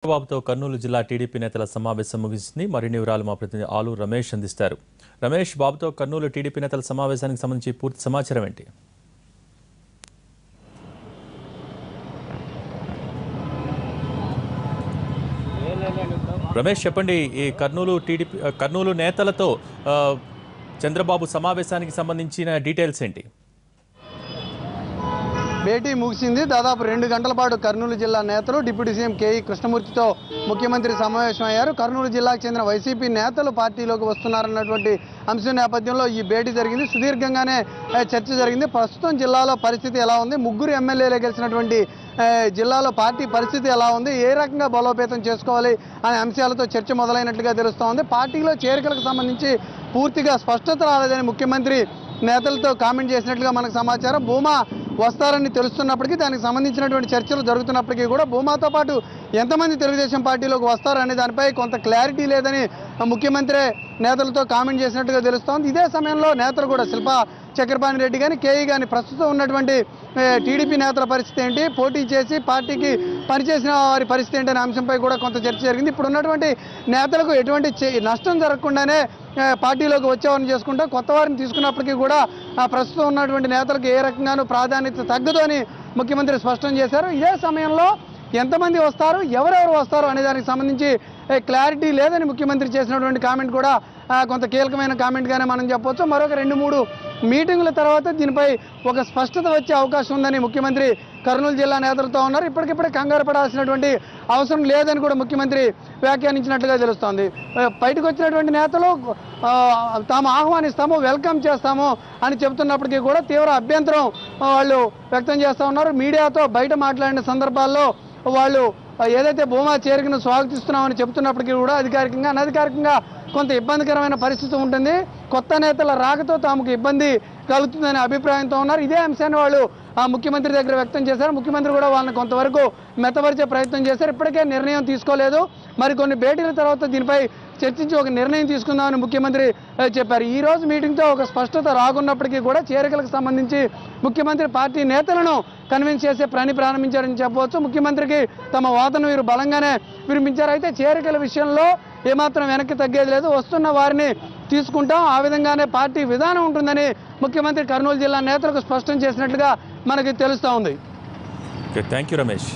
చంద్రబాబుతో కర్నూలు జిల్లా టీడీపీ నేతల సమావేశం ముగిసింది. మరిన్ని వివరాలు మా ప్రతినిధి ఆలు రమేష్ అందిస్తారు. రమేష్, బాబుతో కర్నూలు టీడీపీ నేతల సమావేశానికి సంబంధించి పూర్తి సమాచారం ఏంటి? రమేష్ చెప్పండి, ఈ కర్నూలు నేతలతో చంద్రబాబు సమావేశానికి సంబంధించిన డీటెయిల్స్ ఏంటి? భేటీ ముగిసింది. దాదాపు 2 గంటల పాటు కర్నూలు జిల్లా నేతలు డిప్యూటీ సీఎం కేఈ కృష్ణమూర్తితో ముఖ్యమంత్రి సమావేశమయ్యారు. కర్నూలు జిల్లాకు చెందిన వైసీపీ నేతలు పార్టీలోకి వస్తున్నారన్నటువంటి అంశం నేపథ్యంలో ఈ భేటీ జరిగింది. సుదీర్ఘంగానే చర్చ జరిగింది. ప్రస్తుతం జిల్లాలో పరిస్థితి ఎలా ఉంది, 3 ఎమ్మెల్యేలు గెలిచినటువంటి జిల్లాలో పార్టీ పరిస్థితి ఎలా ఉంది, ఏ రకంగా బలోపేతం చేసుకోవాలి అనే అంశాలతో చర్చ మొదలైనట్లుగా తెలుస్తోంది. పార్టీలో చేరికలకు సంబంధించి పూర్తిగా స్పష్టత రాలేదని ముఖ్యమంత్రి నేతలతో కామెంట్ చేసినట్లుగా మనకు సమాచారం. భూమా వస్తారని తెలుస్తున్నప్పటికీ దానికి సంబంధించినటువంటి చర్చలు జరుగుతున్నప్పటికీ కూడా భూమాతో పాటు ఎంతమంది తెలుగుదేశం పార్టీలోకి వస్తారనే దానిపై కొంత క్లారిటీ లేదని ముఖ్యమంత్రి నేతలతో కామెంట్ చేసినట్టుగా తెలుస్తోంది. ఇదే సమయంలో నేతలు కూడా శిల్పా చక్రపాణి రెడ్డి కానీ కేఈ కానీ ప్రస్తుతం ఉన్నటువంటి టీడీపీ నేతల పరిస్థితి ఏంటి, పోటీ చేసి పార్టీకి పనిచేసిన వారి పరిస్థితి ఏంటి అనే అంశంపై కూడా కొంత చర్చ జరిగింది. ఇప్పుడు ఉన్నటువంటి నేతలకు ఎటువంటి నష్టం జరగకుండానే పార్టీలోకి వచ్చేవారిని చేసుకుంటా కొత్త వారిని తీసుకున్నప్పటికీ కూడా ప్రస్తుతం ఉన్నటువంటి నేతలకు ఏ రకంగానూ ప్రాధాన్యత తగ్గదు అని ముఖ్యమంత్రి స్పష్టం చేశారు. ఇదే సమయంలో ఎంతమంది వస్తారు, ఎవరెవరు వస్తారు అనే దానికి సంబంధించి క్లారిటీ లేదని ముఖ్యమంత్రి చేసినటువంటి కామెంట్ కూడా కొంత కీలకమైన కామెంట్గానే మనం చెప్పొచ్చు. మరొక 2-3 మీటింగుల తర్వాత దీనిపై ఒక స్పష్టత వచ్చే అవకాశం ఉందని ముఖ్యమంత్రి కర్నూలు జిల్లా నేతలతో ఉన్నారు. ఇప్పటికిప్పుడే కంగారు పడాల్సినటువంటి అవసరం లేదని కూడా ముఖ్యమంత్రి వ్యాఖ్యానించినట్లుగా తెలుస్తోంది. బయటకు వచ్చినటువంటి నేతలు తాము ఆహ్వానిస్తాము, వెల్కమ్ చేస్తాము అని చెబుతున్నప్పటికీ కూడా తీవ్ర అభ్యంతరం వాళ్ళు వ్యక్తం చేస్తూ ఉన్నారు. మీడియాతో బయట మాట్లాడిన సందర్భాల్లో వాళ్ళు ఏదైతే భూమా చేరికను స్వాగతిస్తున్నామని చెబుతున్నప్పటికీ కూడా అధికారికంగా అనధికారికంగా కొంత ఇబ్బందికరమైన పరిస్థితి ఉంటుంది, కొత్త నేతల రాకతో తమకు ఇబ్బంది కలుగుతుందనే అభిప్రాయంతో ఉన్నారు. ఇదే అంశాన్ని వాళ్ళు ముఖ్యమంత్రి దగ్గర వ్యక్తం చేశారు. ముఖ్యమంత్రి కూడా వాళ్ళని కొంతవరకు మెత్తపరిచే ప్రయత్నం చేశారు. ఇప్పటికే నిర్ణయం తీసుకోలేదు, మరికొన్ని భేటీల తర్వాత దీనిపై చర్చించి ఒక నిర్ణయం తీసుకుందామని ముఖ్యమంత్రి చెప్పారు. ఈ రోజు మీటింగ్తో ఒక స్పష్టత రాకున్నప్పటికీ కూడా చేరికలకు సంబంధించి ముఖ్యమంత్రి పార్టీ నేతలను కన్విన్స్ చేసే పని ప్రారంభించారని చెప్పవచ్చు. ముఖ్యమంత్రికి తమ వాదన వీరు బలంగానే వినిపించారు. అయితే చేరికల విషయంలో ఏమాత్రం వెనక్కి తగ్గేది లేదు, వస్తున్న వారిని తీసుకుంటాం, ఆ విధంగానే పార్టీ విధానం ఉంటుందని ముఖ్యమంత్రి కర్నూలు జిల్లా నేతలకు స్పష్టం చేసినట్లుగా మనకి తెలుస్తూ ఉంది. Thank you Ramesh.